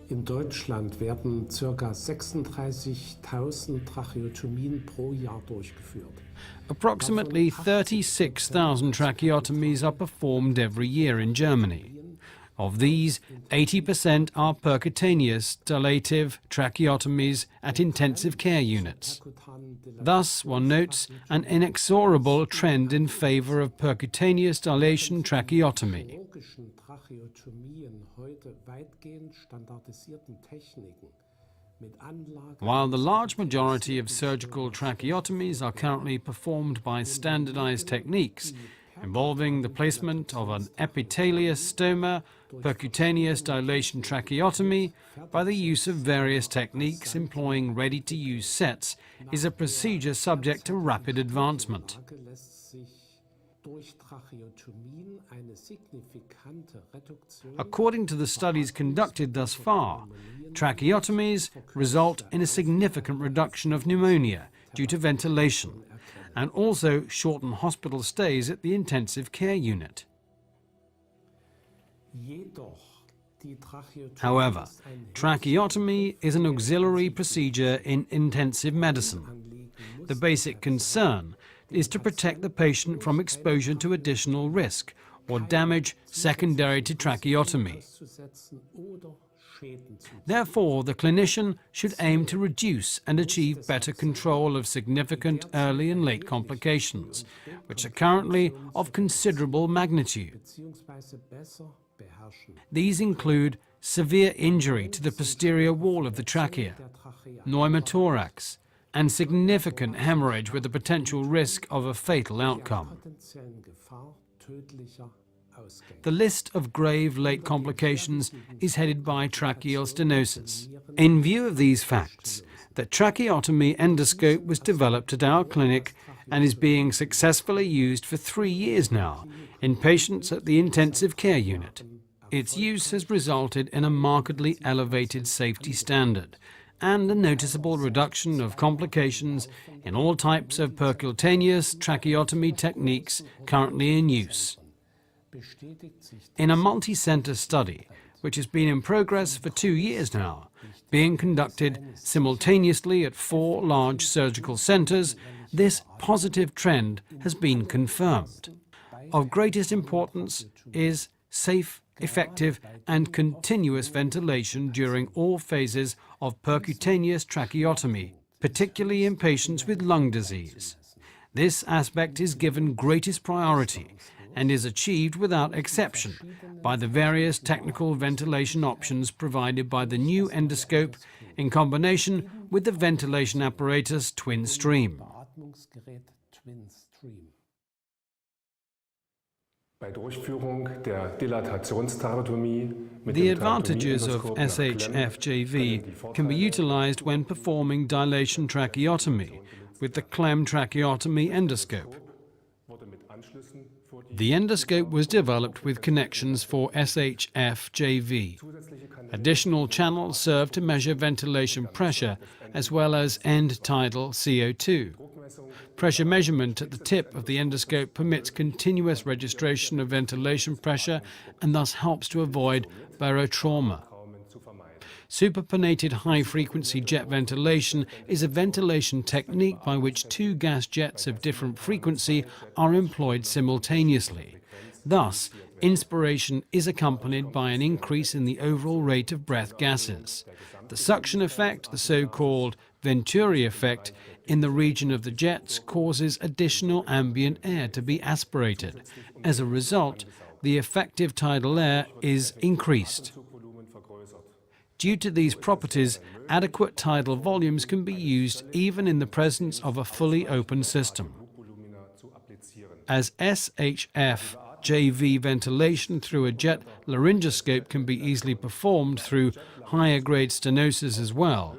In Deutschland werden ca. 36.000 Tracheotomien pro Jahr durchgeführt. Approximately 36,000 tracheotomies are performed every year in Germany. Of these, 80% are percutaneous dilative tracheotomies at intensive care units. Thus, one notes an inexorable trend in favor of percutaneous dilation tracheotomy. While the large majority of surgical tracheotomies are currently performed by standardized techniques involving the placement of an epithelious stoma, percutaneous dilation tracheotomy by the use of various techniques employing ready-to-use sets is a procedure subject to rapid advancement. According to the studies conducted thus far, tracheotomies result in a significant reduction of pneumonia due to ventilation and also shorten hospital stays at the intensive care unit. However, tracheotomy is an auxiliary procedure in intensive medicine. The basic concern is to protect the patient from exposure to additional risk or damage secondary to tracheotomy. Therefore, the clinician should aim to reduce and achieve better control of significant early and late complications, which are currently of considerable magnitude. These include severe injury to the posterior wall of the trachea, pneumothorax, and significant hemorrhage with the potential risk of a fatal outcome. The list of grave late complications is headed by tracheal stenosis. In view of these facts, the tracheotomy endoscope was developed at our clinic and is being successfully used for 3 years now in patients at the intensive care unit. Its use has resulted in a markedly elevated safety standard and a noticeable reduction of complications in all types of percutaneous tracheotomy techniques currently in use. In a multi-center study, which has been in progress for 2 years now, being conducted simultaneously at 4 large surgical centers, this positive trend has been confirmed. Of greatest importance is safe, effective and continuous ventilation during all phases of percutaneous tracheotomy, particularly in patients with lung disease. This aspect is given greatest priority and is achieved without exception by the various technical ventilation options provided by the new endoscope in combination with the ventilation apparatus Twin Stream. The advantages of SHFJV can be utilized when performing dilation tracheotomy with the Klemm tracheotomy endoscope. The endoscope was developed with connections for SHFJV. Additional channels serve to measure ventilation pressure as well as end-tidal CO2. Pressure measurement at the tip of the endoscope permits continuous registration of ventilation pressure and thus helps to avoid barotrauma. Superponated high-frequency jet ventilation is a ventilation technique by which 2 gas jets of different frequency are employed simultaneously. Thus, inspiration is accompanied by an increase in the overall rate of breath gases. The suction effect, the so-called Venturi effect, in the region of the jets causes additional ambient air to be aspirated. As a result, the effective tidal air is increased. Due to these properties, adequate tidal volumes can be used even in the presence of a fully open system. As SHFJV ventilation through a jet laryngoscope can be easily performed through higher grade stenosis as well,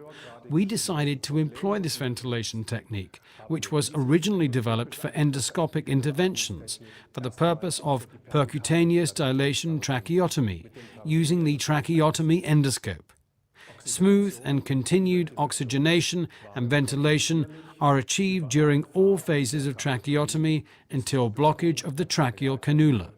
we decided to employ this ventilation technique, which was originally developed for endoscopic interventions for the purpose of percutaneous dilation tracheotomy, using the tracheotomy endoscope. Smooth and continued oxygenation and ventilation are achieved during all phases of tracheotomy until blockage of the tracheal cannula.